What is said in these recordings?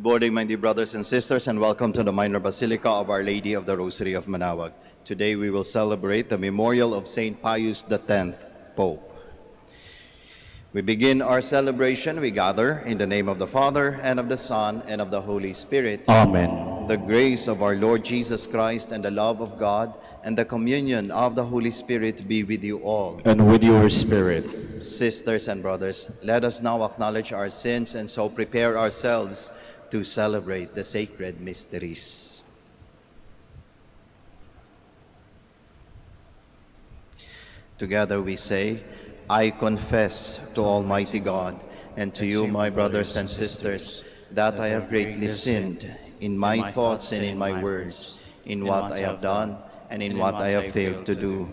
morning, my dear brothers and sisters, and welcome to the Minor Basilica of Our Lady of the Rosary of Manaoag. Today we will celebrate the memorial of Saint Pius X, Pope. We begin our celebration. We gather in the name of the Father, and of the Son, and of the Holy Spirit. Amen. The grace of our Lord Jesus Christ, and the love of God, and the communion of the Holy Spirit be with you all. And with your spirit. Sisters and brothers, let us now acknowledge our sins and so prepare ourselves to celebrate the sacred mysteries. Together we say, I confess to Almighty God and to you, my brothers and sisters, that I have greatly sinned in my thoughts and in my words, in what I have done and in what I have failed to do,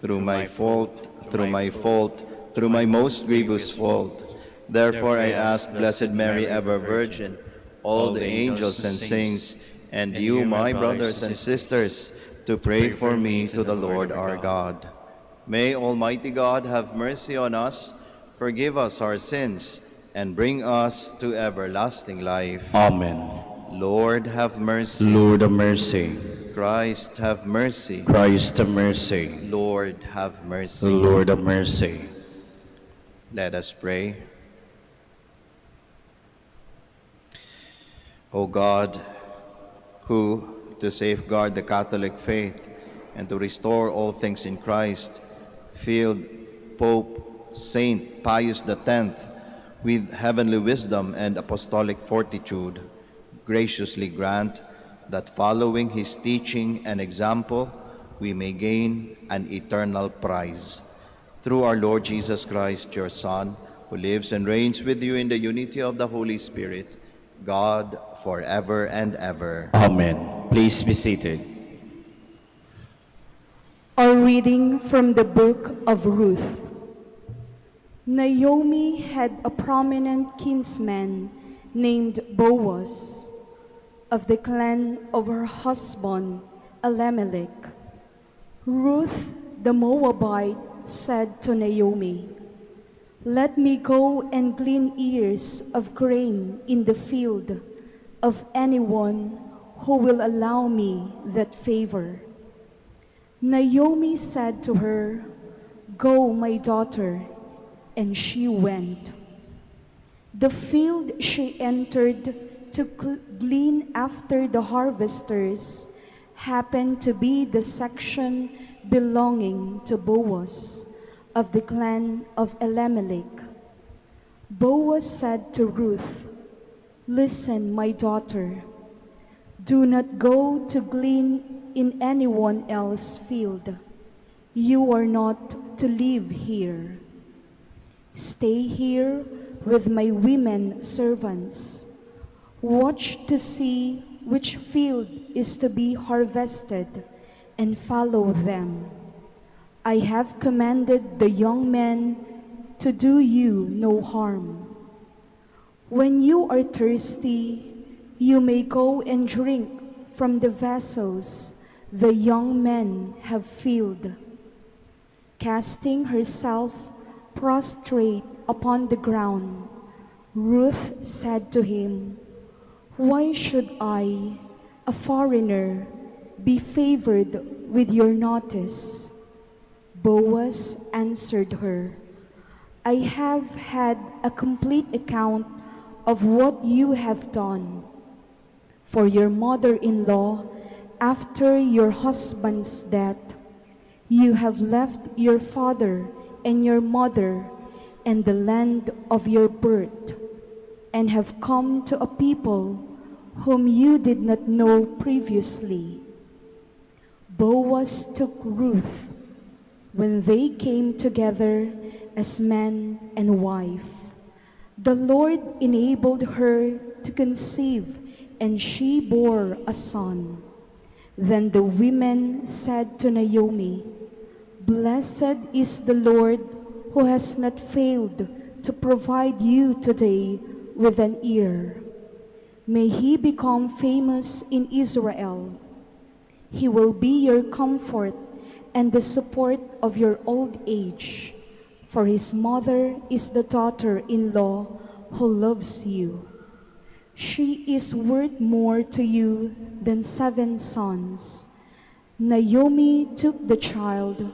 through my most grievous fault. Therefore I ask Blessed Mary, ever Virgin, all the angels and saints, and you, my brothers and sisters, to pray for me to the Lord our God. May Almighty God have mercy on us, forgive us our sins, and bring us to everlasting life. Amen. Lord, have mercy. Lord, have mercy. Christ, have mercy. Christ, have mercy. Lord, have mercy. Lord, have mercy. Let us pray. O God, who, to safeguard the Catholic faith and to restore all things in Christ, filled Pope Saint Pius X with heavenly wisdom and apostolic fortitude, graciously grant that following his teaching and example, we may gain an eternal prize. Through our Lord Jesus Christ, your Son, who lives and reigns with you in the unity of the Holy Spirit, God, forever and ever. Amen. Please be seated. A reading from the book of Ruth. Naomi had a prominent kinsman named Boaz, of the clan of her husband Elimelech. Ruth the Moabite said to Naomi, "Let me go and glean ears of grain in the field of anyone who will allow me that favor." Naomi said to her, "Go, my daughter," and she went. The field she entered to glean after the harvesters happened to be the section belonging to Boaz, of the clan of Elimelech. Boaz said to Ruth, "Listen, my daughter, do not go to glean in anyone else's field. You are not to live here. Stay here with my women servants. Watch to see which field is to be harvested and follow them. I have commanded the young men to do you no harm. When you are thirsty, you may go and drink from the vessels the young men have filled." Casting herself prostrate upon the ground, Ruth said to him, "Why should I, a foreigner, be favored with your notice?" Boaz answered her, "I have had a complete account of what you have done. For your mother-in-law, after your husband's death, you have left your father and your mother and the land of your birth, and have come to a people whom you did not know previously." Boaz took Ruth when they came together as man and wife. The Lord enabled her to conceive, and she bore a son. Then the women said to Naomi, "Blessed is the Lord who has not failed to provide you today with an heir. May he become famous in Israel. He will be your comfort and the support of your old age, for his mother is the daughter-in-law who loves you." She is worth more to you than 7 sons. Naomi took the child,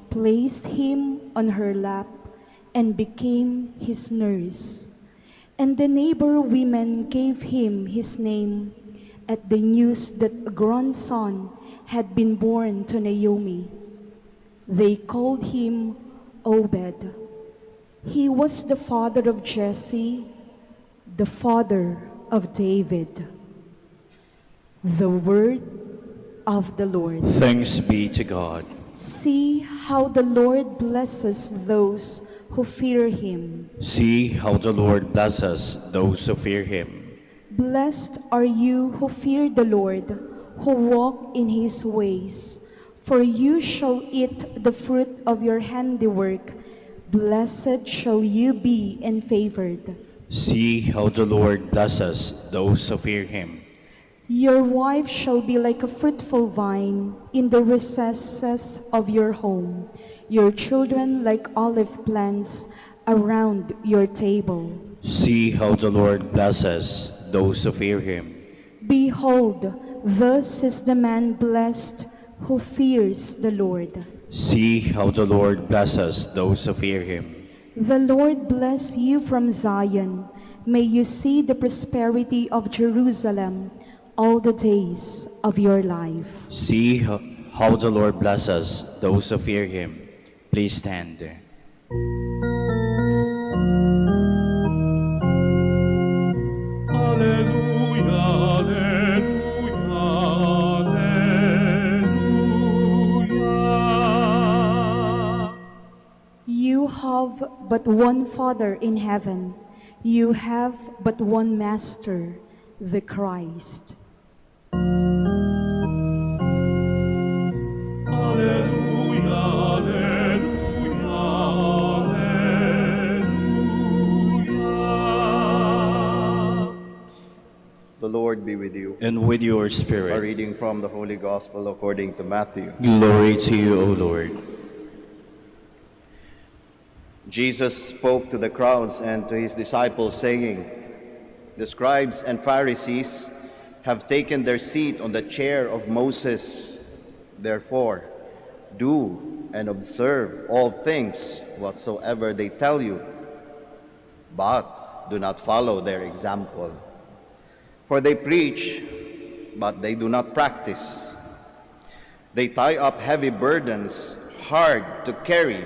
placed him on her lap, and became his nurse. And the neighbor women gave him his name at the news that a grandson had been born to Naomi. They called him Obed. He was the father of Jesse, the father of David. The word of the Lord. Thanks be to God. See how the Lord blesses those who fear him. See how the Lord blesses those who fear him. Blessed are you who fear the Lord, who walk in his ways. For you shall eat the fruit of your handiwork. Blessed shall you be and favored. See how the Lord blesses those who fear him. Your wife shall be like a fruitful vine in the recesses of your home, your children like olive plants around your table. See how the Lord blesses those who fear him. Behold, thus is the man blessed who fears the Lord. See how the Lord blesses those who fear him. The Lord bless you from Zion. May you see the prosperity of Jerusalem all the days of your life. See how the Lord blesses those who fear him. Please stand. Alleluia, alleluia, alleluia. You have but one Father in heaven. You have but one Master, the Christ. Alleluia, alleluia, alleluia. The Lord be with you. And with your A spirit. reading from the Holy Gospel according to Matthew. Glory to you, O Lord. Jesus spoke to the crowds and to his disciples, saying, "The scribes and Pharisees have taken their seat on the chair of Moses. Therefore, do and observe all things whatsoever they tell you, but do not follow their example. For they preach, but they do not practice. They tie up heavy burdens, hard to carry,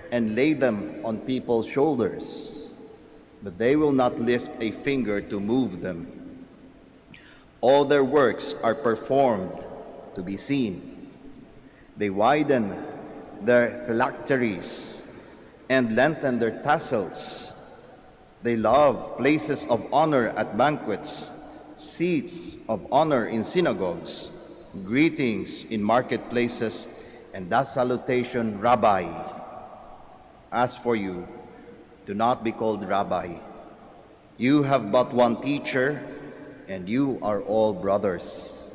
and lay them on people's shoulders, but they will not lift a finger to move them. All their works are performed to be seen. They widen their phylacteries and lengthen their tassels. They love places of honor at banquets, seats of honor in synagogues, greetings in marketplaces, and that salutation, Rabbi. As for you, do not be called Rabbi. You have but one teacher, and you are all brothers.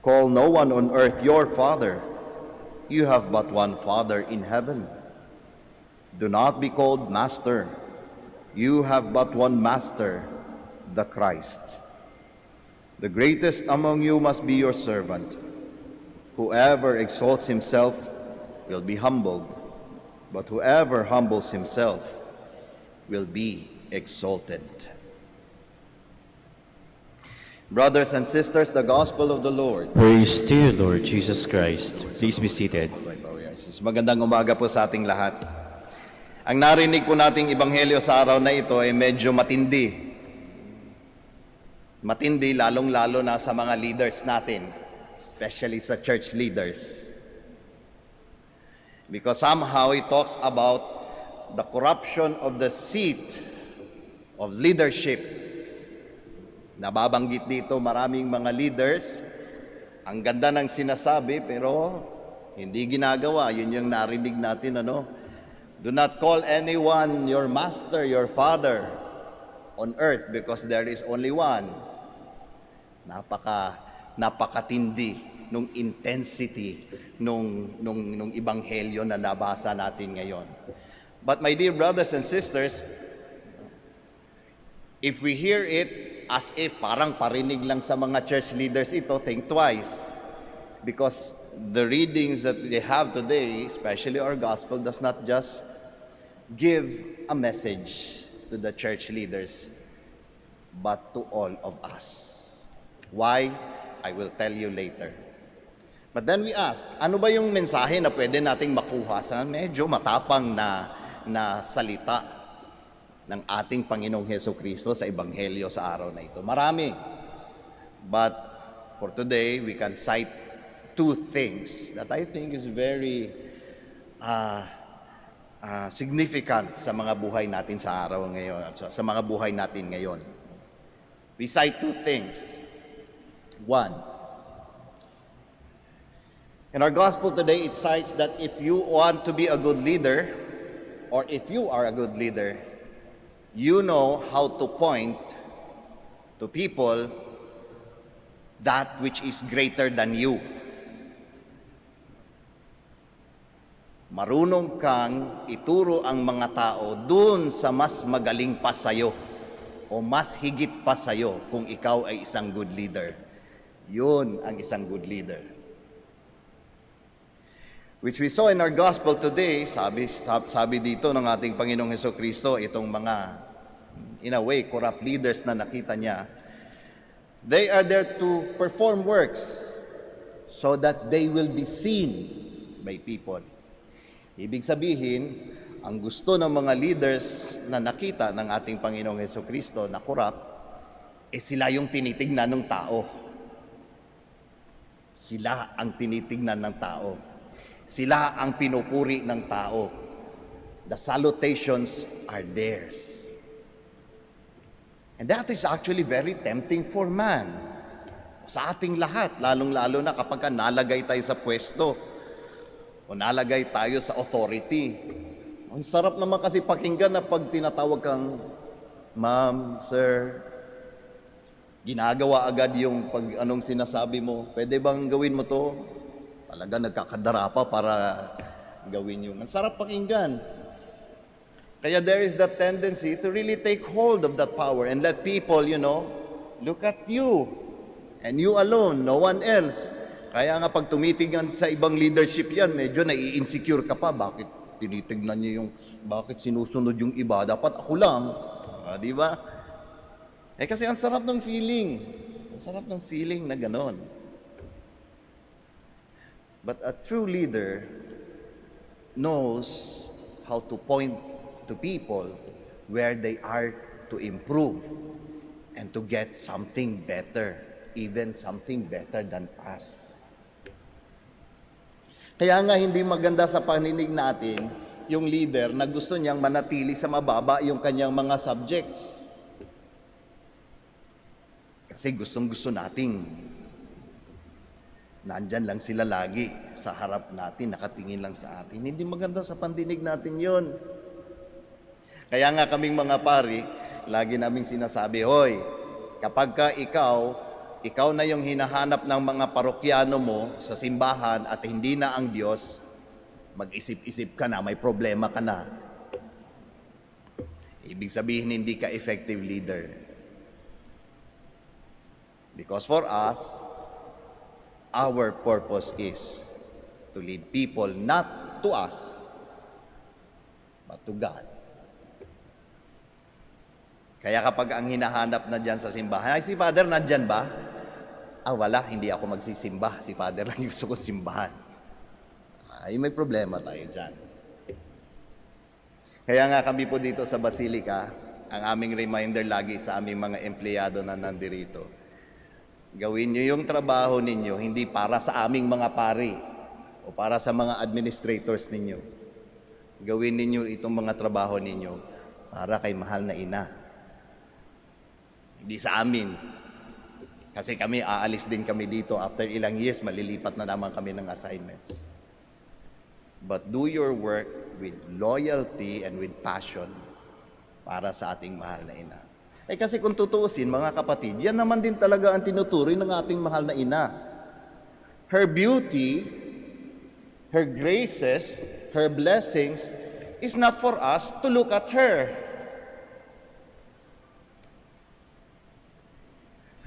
Call no one on earth your father. You have but one Father in heaven. Do not be called master. You have but one Master, the Christ. The greatest among you must be your servant. Whoever exalts himself will be humbled, but whoever humbles himself will be exalted." Brothers and sisters, the Gospel of the Lord. Praise to you, Lord Jesus Christ. Please be seated. Magandang umaga po sa ating lahat. Ang narinig po nating ebanghelyo sa araw na ito ay medyo matindi. Matindi lalong-lalo na sa mga leaders natin, especially sa church leaders. Because somehow it talks about the corruption of the seat of leadership. Nababanggit dito maraming mga leaders. Ang ganda ng sinasabi pero hindi ginagawa. Yun yung narinig natin, Do not call anyone your master, your father on earth because there is only one. Napakatindi nung intensity nung ebanghelyo na nabasa natin ngayon. But my dear brothers and sisters, if we hear it as if parang parinig lang sa mga church leaders ito, think twice. Because the readings that they have today, especially our gospel, does not just give a message to the church leaders, but to all of us. Why? I will tell you later. But then we ask, ano ba yung mensahe na pwede nating makuha sa medyo matapang na salita ng ating Panginoong Hesukristo sa Ebanghelyo sa araw na ito? Marami. But for today, we can cite two things that I think is very significant sa mga buhay natin sa araw ngayon, sa mga buhay natin ngayon. We cite two things. One, in our gospel today, it cites that if you want to be a good leader, or if you are a good leader, you know how to point to people that which is greater than you. Marunong kang ituro ang mga tao dun sa mas magaling pa sa'yo o mas higit pa sa'yo kung ikaw ay isang good leader. Yun ang isang good leader. Which we saw in our gospel today, sabi dito ng ating Panginoong Hesukristo, itong mga, in a way, corrupt leaders na nakita niya, they are there to perform works so that they will be seen by people. Ibig sabihin, ang gusto ng mga leaders na nakita ng ating Panginoong Hesukristo na corrupt, sila yung tinitignan ng tao. Sila ang tinitignan ng tao. Sila ang pinupuri ng tao. The salutations are theirs. And that is actually very tempting for man. Sa ating lahat, lalong-lalo na kapag nalagay tayo sa pwesto o nalagay tayo sa authority. Ang sarap naman kasi pakinggan na pag tinatawag kang ma'am, sir, ginagawa agad yung pag anong sinasabi mo. Pwede bang gawin mo to? Talaga nagkakadara pa para gawin yung. Ang sarap pakinggan. Kaya there is that tendency to really take hold of that power and let people, look at you and you alone, no one else. Kaya nga pag tumitingnan sa ibang leadership yan, medyo nai-insecure ka pa. Bakit tinitignan niyo bakit sinusunod yung iba? Dapat ako lang. Di ba? Kasi ang sarap ng feeling. Ang sarap ng feeling na ganon. But a true leader knows how to point to people where they are to improve and to get something better, even something better than us. Kaya nga hindi maganda sa paninig natin yung leader na gusto niyang manatili sa mababa yung kanyang mga subjects. Kasi gustong-gusto nating nandyan lang sila lagi sa harap natin, nakatingin lang sa atin. Hindi maganda sa pandinig natin yon. Kaya nga kaming mga pari, lagi naming sinasabi, hoy, kapag ka ikaw na yung hinahanap ng mga parokyano mo sa simbahan at hindi na ang Diyos, mag-isip-isip ka na, may problema ka na. Ibig sabihin, hindi ka effective leader. Because for us, our purpose is to lead people not to us, but to God. Kaya kapag ang hinahanap na dyan sa simbahan, ay si Father nandyan ba? Wala, hindi ako magsisimba. Si Father lang yung gusto ko simbahan. Ay, may problema tayo dyan. Kaya nga kami po dito sa Basilica, ang aming reminder lagi sa aming mga empleyado na nandirito, gawin nyo yung trabaho ninyo, hindi para sa aming mga pari o para sa mga administrators ninyo. Gawin ninyo itong mga trabaho ninyo para kay mahal na ina. Hindi sa amin. Kasi kami, aalis din kami dito. After ilang years, malilipat na naman kami ng assignments. But do your work with loyalty and with passion para sa ating mahal na ina. Kasi kung tutuusin, mga kapatid, yan naman din talaga ang tinuturing ng ating mahal na ina. Her beauty, her graces, her blessings is not for us to look at her.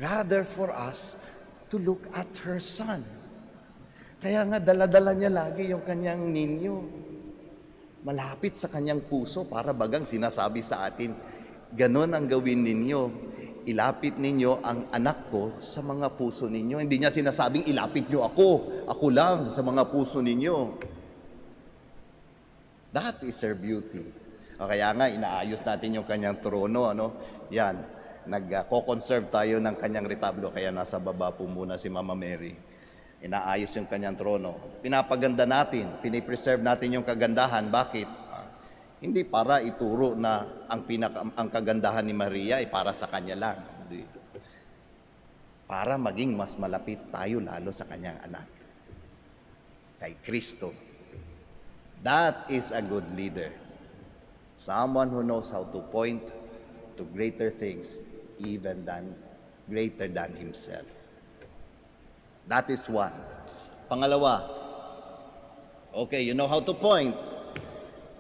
rather for us to look at her son. Kaya nga dala-dala niya lagi yung kanyang ninyo. Malapit sa kanyang puso para bagang sinasabi sa atin, ganon ang gawin ninyo. Ilapit ninyo ang anak ko sa mga puso ninyo. Hindi niya sinasabing ilapit niyo ako lang sa mga puso ninyo. That is her beauty. O kaya nga, inaayos natin yung kanyang trono, Yan, nag-co-conserve tayo ng kanyang retablo, kaya nasa baba po muna si Mama Mary. Inaayos yung kanyang trono. Pinapaganda natin, pinipreserve natin yung kagandahan. Bakit? Hindi para ituro na ang kagandahan ni Maria ay para sa kanya lang. Hindi. Para maging mas malapit tayo lalo sa kanyang anak. Kay Kristo. That is a good leader. Someone who knows how to point to greater things even greater than himself. That is one. Pangalawa, okay, you know how to point.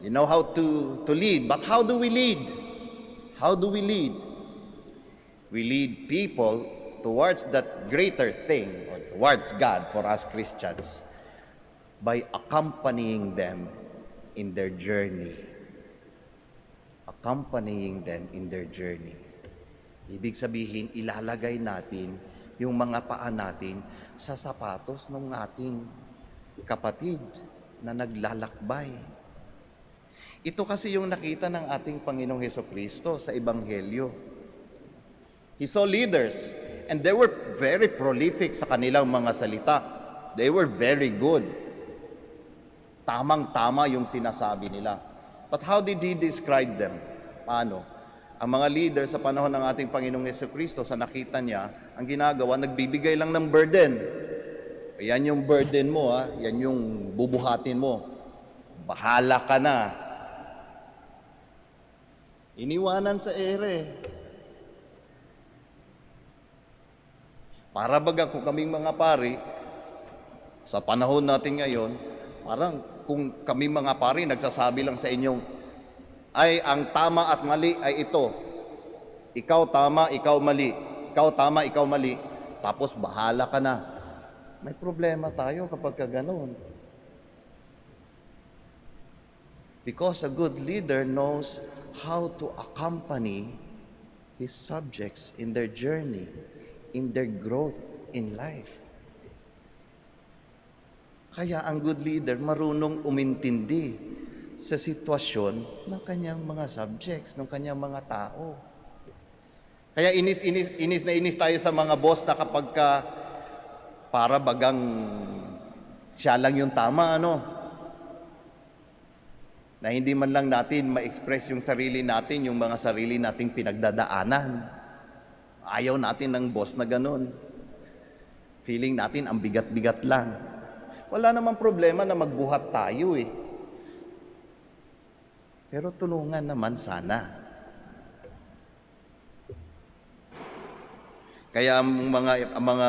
You know how to lead. But how do we lead? How do we lead? We lead people towards that greater thing, or towards God for us Christians, by accompanying them in their journey. Accompanying them in their journey. Ibig sabihin, ilalagay natin yung mga paa natin sa sapatos ng ating kapatid na naglalakbay. Ito kasi yung nakita ng ating Panginoong Hesukristo sa Ebanghelyo. He saw leaders, and they were very prolific sa kanilang mga salita. They were very good. Tamang-tama yung sinasabi nila. But how did he describe them? Paano? Ang mga leader sa panahon ng ating Panginoong Hesukristo, sa nakita niya, ang ginagawa, nagbibigay lang ng burden. Yan yung burden mo, yan yung bubuhatin mo. Bahala ka na. Iniwanan sa ere. Para baga kung kaming mga pari, sa panahon natin ngayon, parang kung kaming mga pari nagsasabi lang sa inyong, ay ang tama at mali ay ito. Ikaw tama, ikaw mali. Ikaw tama, ikaw mali. Tapos bahala ka na. May problema tayo kapag ganoon. Because a good leader knows how to accompany his subjects in their journey, in their growth in life. Kaya ang good leader marunong umintindi sa sitwasyon ng kanyang mga subjects, ng kanyang mga tao. Kaya inis na inis tayo sa mga boss na kapag para bagang siya lang yung tama, na hindi man lang natin ma-express yung sarili natin, yung mga sarili nating pinagdadaanan. Ayaw natin ng boss na ganun. Feeling natin ang bigat-bigat lang. Wala namang problema na magbuhat tayo Pero tulungan naman sana. Kaya ang mga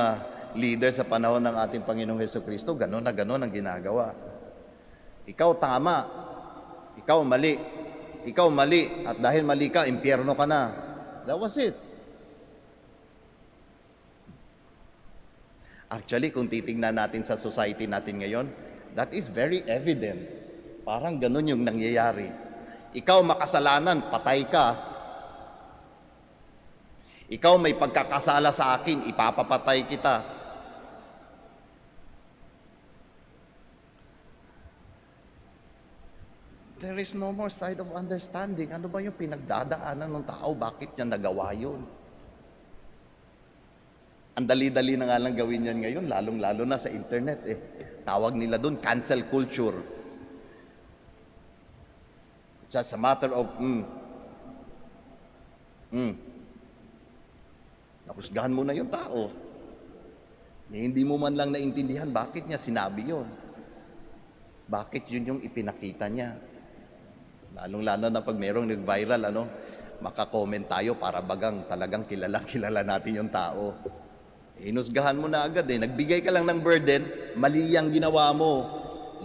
leader sa panahon ng ating Panginoong Hesukristo, gano'n na gano'n ang ginagawa. Ikaw tama, ikaw mali. Ikaw mali, at dahil mali ka, impyerno ka na. That was it. Actually, kung titingnan natin sa society natin ngayon, that is very evident. Parang ganun yung nangyayari. Ikaw makasalanan, patay ka. Ikaw may pagkakasala sa akin, ipapapatay kita. There is no more side of understanding. Ano ba yung pinagdadaanan ng tao? Bakit niya nagawa yun? Ang dali-dali na nga lang gawin yan ngayon, lalong-lalo na sa internet Tawag nila doon, cancel culture. It's just a matter of, Napusgahan mo na yung tao. Hindi mo man lang naintindihan bakit niya sinabi yon. Bakit yun yung ipinakita niya. Lalong-lalo na pag merong nag-viral, maka-comment tayo para bagang talagang kilala natin yung tao. Inusgahan mo na agad Nagbigay ka lang ng burden, mali ang ginawa mo.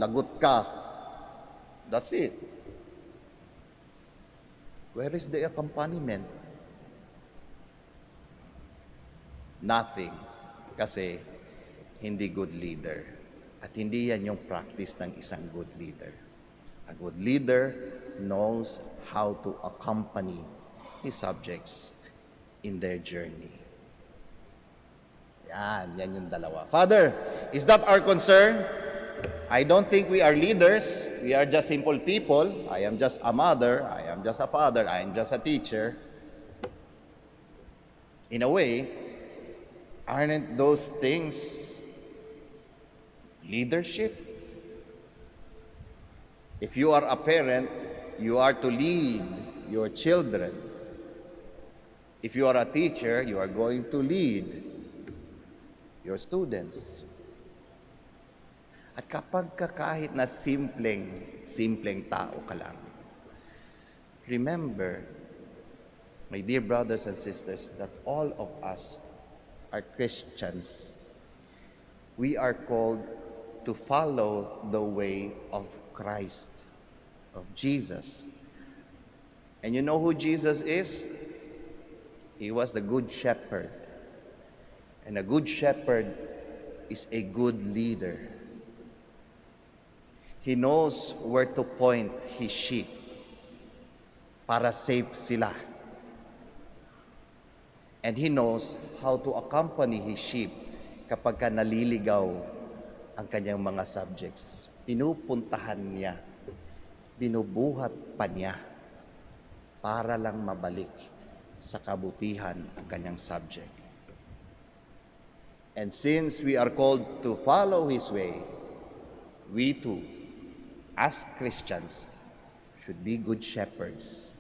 Lagot ka. That's it. Where is the accompaniment? Nothing. Kasi hindi good leader. At hindi yan yung practice ng isang good leader. A good leader knows how to accompany his subjects in their journey. Yan yung dalawa. Father, is that our concern? I don't think we are leaders. We are just simple people. I am just a mother. I am just a father. I am just a teacher. In a way, aren't those things leadership? If you are a parent, you are to lead your children. If you are a teacher, you are going to lead your students. At kapag kahit na simpleng tao ka lang, remember, my dear brothers and sisters, that all of us are Christians. We are called to follow the way of Christ, of Jesus. And you know who Jesus is? He was the good shepherd. And a good shepherd is a good leader. He knows where to point his sheep para safe sila. And he knows how to accompany his sheep kapag ka naliligaw ang kanyang mga subjects. Pinupuntahan niya, binubuhat pa niya para lang mabalik sa kabutihan ang kanyang subject. And since we are called to follow his way, we too, as Christians, should be good shepherds,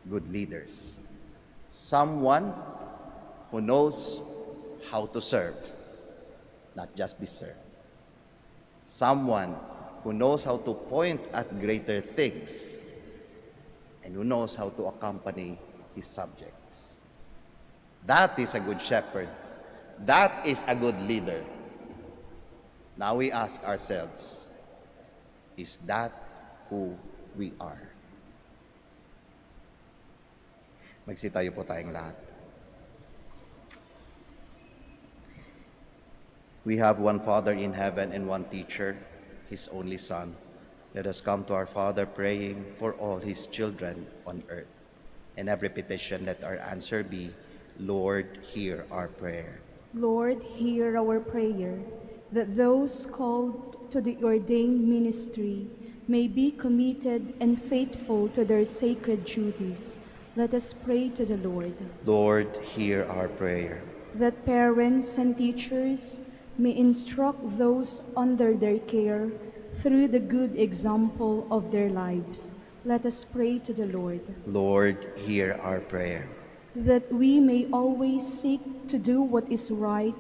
good leaders. Someone who knows how to serve, not just be served. Someone who knows how to point at greater things and who knows how to accompany his subjects. That is a good shepherd. That is a good leader. Now we ask ourselves, is that who we are? Magsitayo po tayong lahat. We have one Father in heaven and one teacher, His only Son. Let us come to our Father praying for all His children on earth. And every petition, let our answer be, Lord, hear our prayer. Lord, hear our prayer, that those called to the ordained ministry may be committed and faithful to their sacred duties. Let us pray to the Lord. Lord, hear our prayer. That parents and teachers may instruct those under their care through the good example of their lives. Let us pray to the Lord. Lord, hear our prayer. That we may always seek to do what is right,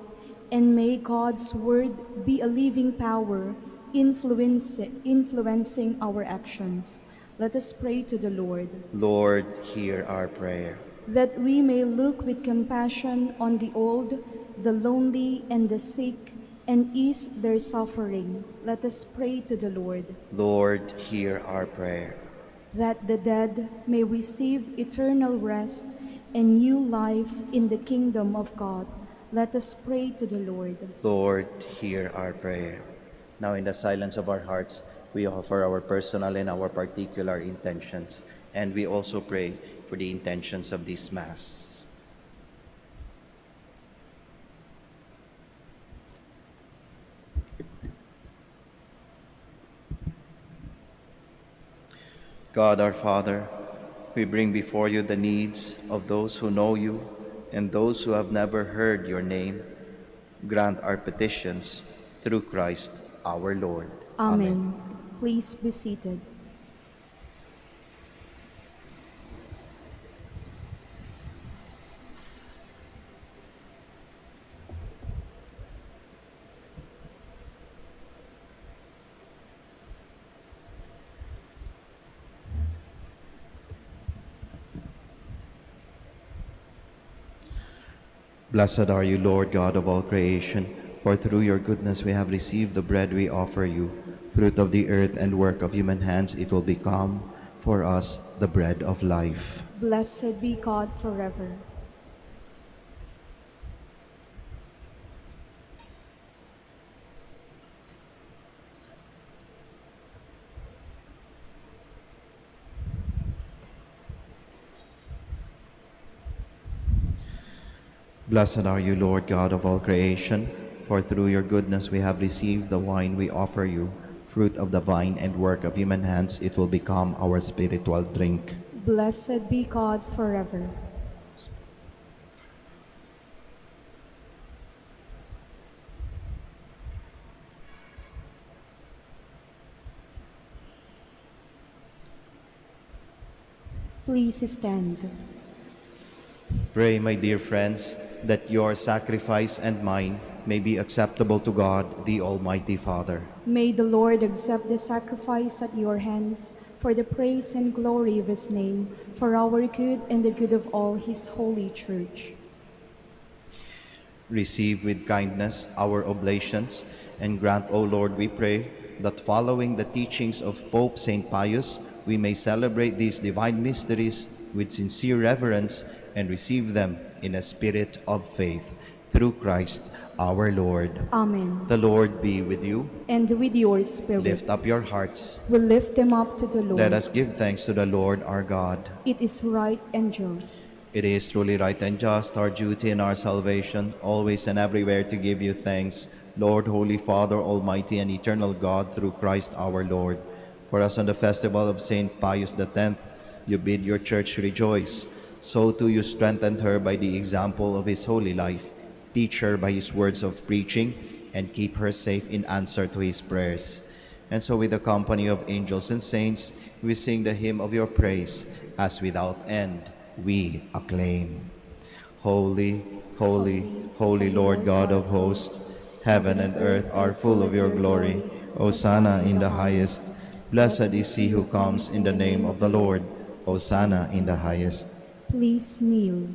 and may God's word be a living power influencing our actions. Let us pray to the Lord. Lord, hear our prayer. That we may look with compassion on the old, the lonely, and the sick, and ease their suffering. Let us pray to the Lord. Lord, hear our prayer. That the dead may receive eternal rest and new life in the kingdom of God. Let us pray to the Lord. Lord, hear our prayer. Now in the silence of our hearts, we offer our personal and our particular intentions, and we also pray for the intentions of this Mass. God our Father, we bring before you the needs of those who know you and those who have never heard your name. Grant our petitions through Christ our Lord. Amen. Please be seated. Blessed are you, Lord God of all creation, for through your goodness we have received the bread we offer you. Fruit of the earth and work of human hands, it will become for us the bread of life. Blessed be God forever. Blessed are you, Lord God of all creation, for through your goodness we have received the wine we offer you. Fruit of the vine and work of human hands, it will become our spiritual drink. Blessed be God forever. Please stand. Pray, my dear friends, that your sacrifice and mine may be acceptable to God, the Almighty Father. May the Lord accept the sacrifice at your hands for the praise and glory of his name, for our good and the good of all his holy church. Receive with kindness our oblations, and grant, O Lord, we pray, that following the teachings of Pope St. Pius, we may celebrate these divine mysteries with sincere reverence and receive them in a spirit of faith. Through Christ our Lord. Amen. The Lord be with you. And with your spirit. Lift up your hearts. We lift them up to the Lord. Let us give thanks to the Lord our God. It is right and just. It is truly right and just, our duty and our salvation, always and everywhere to give you thanks, Lord, Holy Father, Almighty and eternal God, through Christ our Lord. For us on the festival of St. Pius X, you bid your church rejoice. So too you strengthened her by the example of his holy life. Teach her by his words of preaching, and keep her safe in answer to his prayers. And so with the company of angels and saints, we sing the hymn of your praise, as without end we acclaim. Holy, holy, holy Lord God of hosts, heaven and earth are full of your glory. Hosanna in the highest. Blessed is he who comes in the name of the Lord. Hosanna in the highest. Please kneel.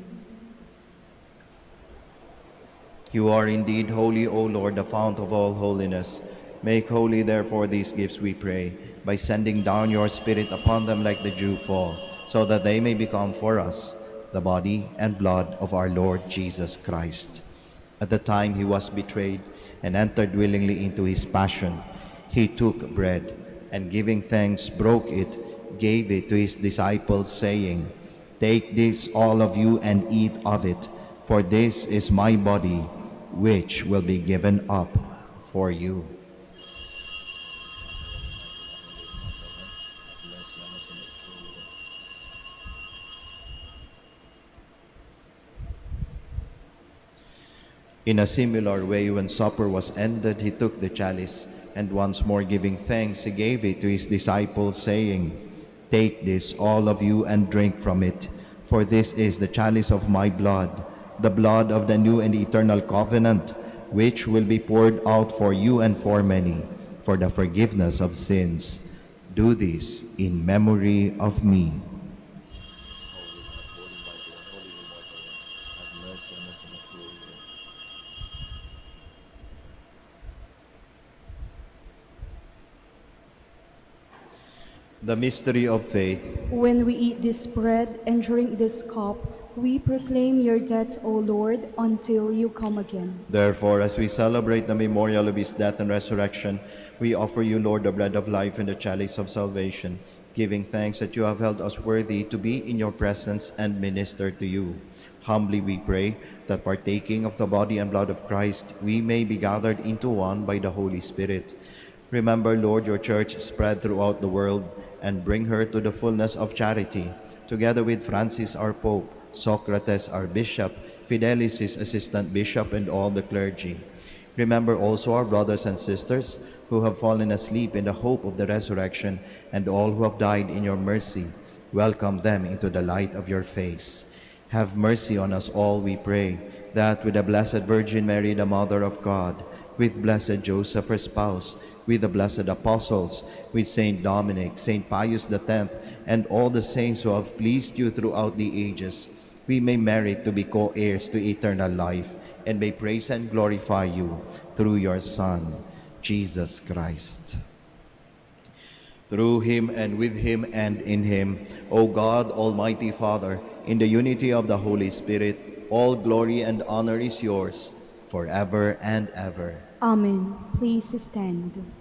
You are indeed holy, O Lord, the fount of all holiness. Make holy, therefore, these gifts, we pray, by sending down your Spirit upon them like the dew fall, so that they may become for us the body and blood of our Lord Jesus Christ. At the time he was betrayed and entered willingly into his passion, he took bread, and giving thanks, broke it, gave it to his disciples, saying, "Take this, all of you, and eat of it, for this is my body, which will be given up for you." In a similar way, when supper was ended, he took the chalice, and once more giving thanks, he gave it to his disciples, saying, "Take this, all of you, and drink from it, for this is the chalice of my blood, the blood of the new and eternal covenant, which will be poured out for you and for many, for the forgiveness of sins. Do this in memory of me." The mystery of faith. When we eat this bread and drink this cup, we proclaim your death, O Lord, until you come again. Therefore, as we celebrate the memorial of his death and resurrection, we offer you, Lord, the bread of life and the chalice of salvation, giving thanks that you have held us worthy to be in your presence and minister to you. Humbly we pray that, partaking of the body and blood of Christ, we may be gathered into one by the Holy Spirit. Remember, Lord, your church spread throughout the world, and bring her to the fullness of charity, together with Francis our Pope, Socrates our Bishop, Fidelis his Assistant Bishop, and all the clergy. Remember also our brothers and sisters who have fallen asleep in the hope of the resurrection, and all who have died in your mercy. Welcome them into the light of your face. Have mercy on us all, we pray, that with the Blessed Virgin Mary, the Mother of God, with Blessed Joseph, her spouse, with the blessed apostles, with Saint Dominic, Saint Pius X, and all the saints who have pleased you throughout the ages, we may merit to be co-heirs to eternal life, and may praise and glorify you through your Son, Jesus Christ. Through him, and with him, and in him, O God, Almighty Father, in the unity of the Holy Spirit, all glory and honor is yours, forever and ever. Amen. Please stand.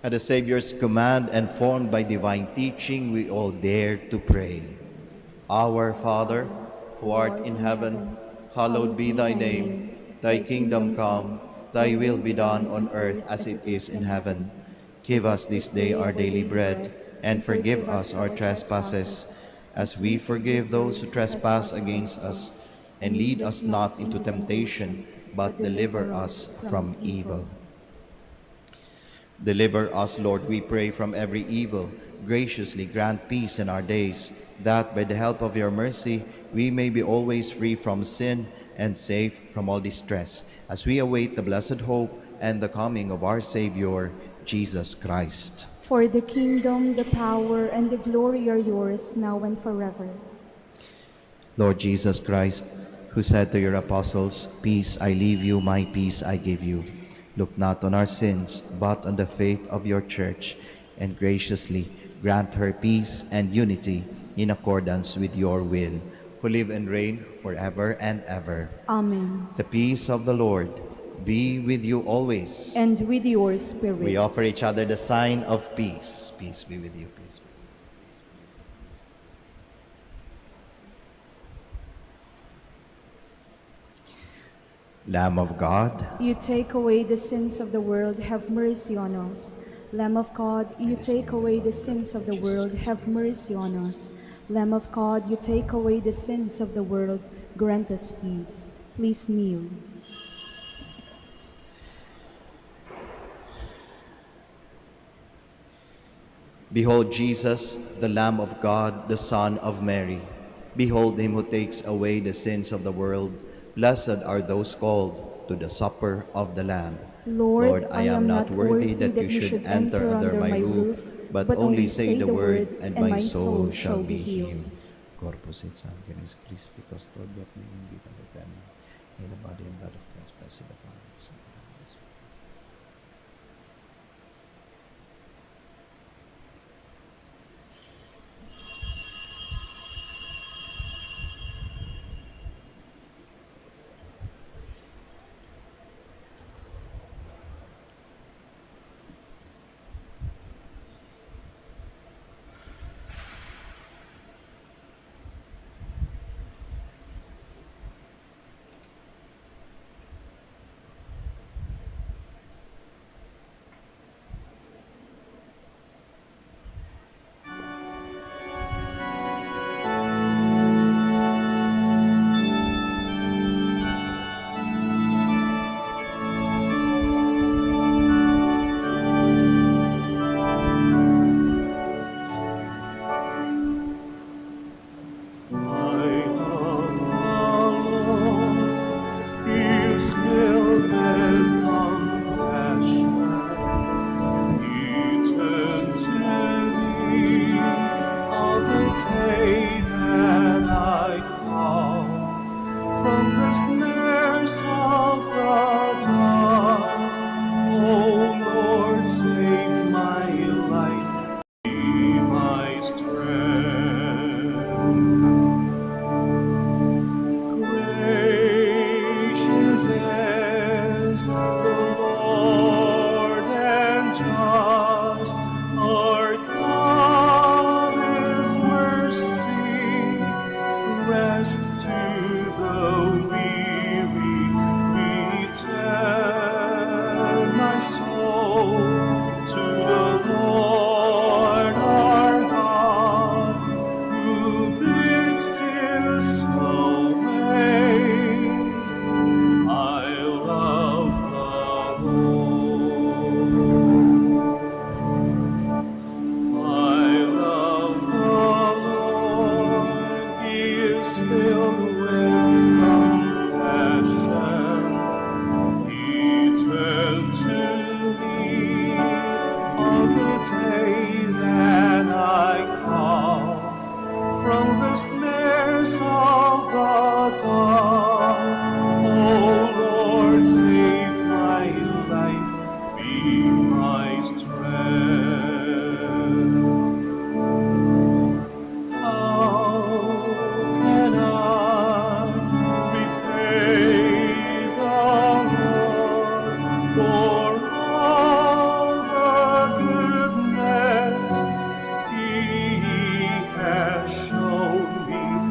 At the Savior's command and formed by divine teaching, we all dare to pray. Our Father, who art in heaven, hallowed be thy name. Thy kingdom come, thy will be done on earth as it is in heaven. Give us this day our daily bread, and forgive us our trespasses, as we forgive those who trespass against us. And lead us not into temptation, but deliver us from evil. Deliver us, Lord, we pray, from every evil. Graciously grant peace in our days, that by the help of your mercy we may be always free from sin and safe from all distress, as we await the blessed hope and the coming of our Savior, Jesus Christ. For the kingdom, the power, and the glory are yours, now and forever. Lord Jesus Christ, who said to your apostles, "Peace I leave you, my peace I give you," look not on our sins, but on the faith of your Church, and graciously grant her peace and unity in accordance with your will, who live and reign forever and ever. Amen. The peace of the Lord be with you always. And with your spirit. We offer each other the sign of peace. Peace be with you. Peace. Lamb of God, You take away the sins of the world, have mercy on us. Lamb of God, you take away the sins of the world, have mercy on us. Lamb of God, you take away the sins of the world, grant us peace. Please kneel. behold Jesus, the Lamb of God, the Son of Mary. Behold him who takes away the sins of the world. Blessed are those called to the supper of the Lamb. Lord, I am not worthy that you should enter under my roof, but only say the word, and my soul shall be healed. Corpus et sanguinis Christi custodiat me in vita aeterna, in the body and blood of Christ, blessed of God. He has shown me.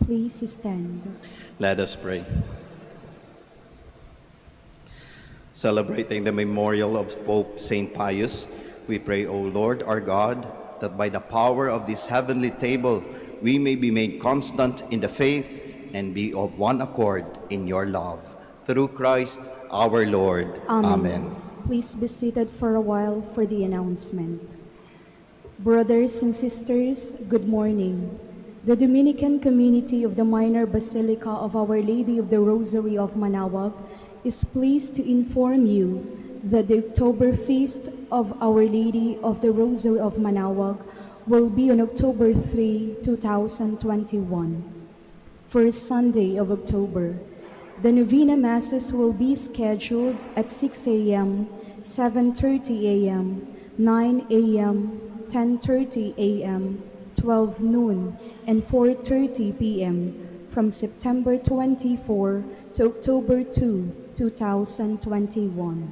Please stand. Let us pray. Celebrating the memorial of Pope St. Pius, we pray, O Lord our God, that by the power of this heavenly table we may be made constant in the faith and be of one accord in your love. Through Christ our Lord. Amen. Please be seated for a while for the announcement. Brothers and sisters, good morning. The Dominican community of the Minor Basilica of Our Lady of the Rosary of Manaoag is pleased to inform you that the October Feast of Our Lady of the Rosary of Manaoag will be on October 3, 2021. First Sunday of October, the Novena Masses will be scheduled at 6 a.m., 7:30 a.m., 9 a.m., 10:30 a.m., 12 noon, and 4:30 p.m. from September 24 to October 2, 2021.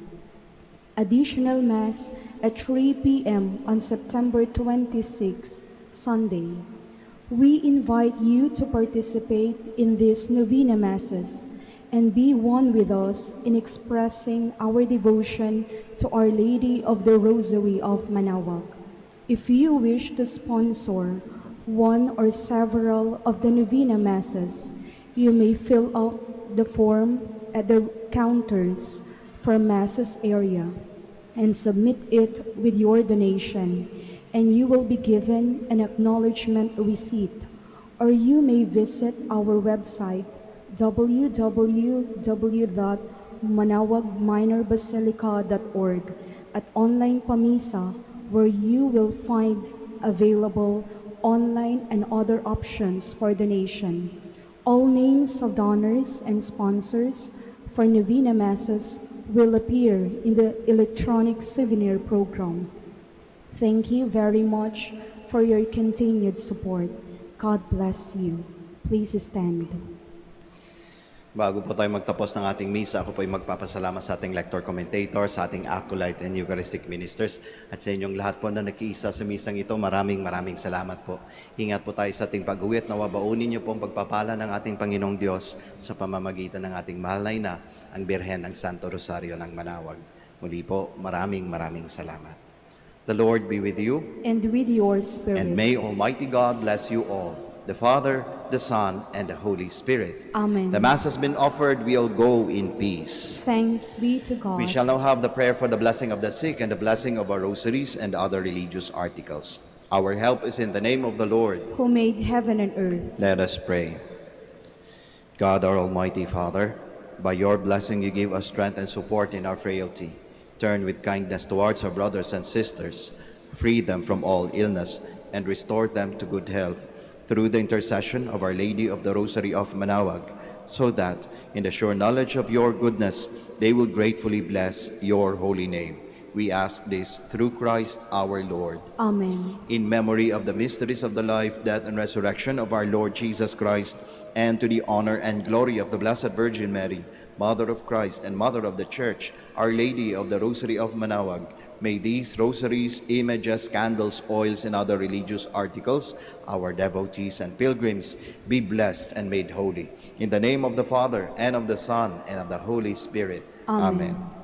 Additional Mass at 3 p.m. on September 26, Sunday. We invite you to participate in these Novena Masses and be one with us in expressing our devotion to Our Lady of the Rosary of Manaoag. If you wish to sponsor one or several of the Novena Masses, you may fill out the form at the counters for Masses area and submit it with your donation, and you will be given an acknowledgement receipt. Or you may visit our website www.manaoagminorbasilica.org at online pamisa, where you will find available online and other options for donation. All names of donors and sponsors for Novena Masses will appear in the electronic souvenir program. Thank you very much for your continued support. God bless you. Please stand. Bago po tayo magtapos ng ating misa, ako po ay magpapasalamat sa ating lector commentator, sa ating acolyte and Eucharistic ministers, at sa inyong lahat po na nakiisa sa misang ito. Maraming salamat po. Ingat po tayo sa ating pag-uwi at nawabaunin niyo po ang pagpapala ng ating Panginoong Diyos sa pamamagitan ng ating mahal na ina, ang Birhen ng Santo Rosario ng Manaoag. Muli po, maraming salamat. The Lord be with you. And with your spirit. And may Almighty God bless you all, the Father, the Son, and the Holy Spirit. Amen. The Mass has been offered. We'll go in peace. Thanks be to God. We shall now have the prayer for the blessing of the sick and the blessing of our rosaries and other religious articles. Our help is in the name of the Lord, who made heaven and earth. Let us pray. God, our Almighty Father, by your blessing you give us strength and support in our frailty. Turn with kindness towards our brothers and sisters, free them from all illness, and restore them to good health, through the intercession of Our Lady of the Rosary of Manaoag, so that, in the sure knowledge of your goodness, they will gratefully bless your holy name. We ask this through Christ our Lord. Amen. In memory of the mysteries of the life, death, and resurrection of our Lord Jesus Christ, and to the honor and glory of the Blessed Virgin Mary, Mother of Christ and Mother of the Church, Our Lady of the Rosary of Manaoag, may these rosaries, images, candles, oils, and other religious articles, our devotees and pilgrims, be blessed and made holy. In the name of the Father, and of the Son, and of the Holy Spirit. Amen. Amen.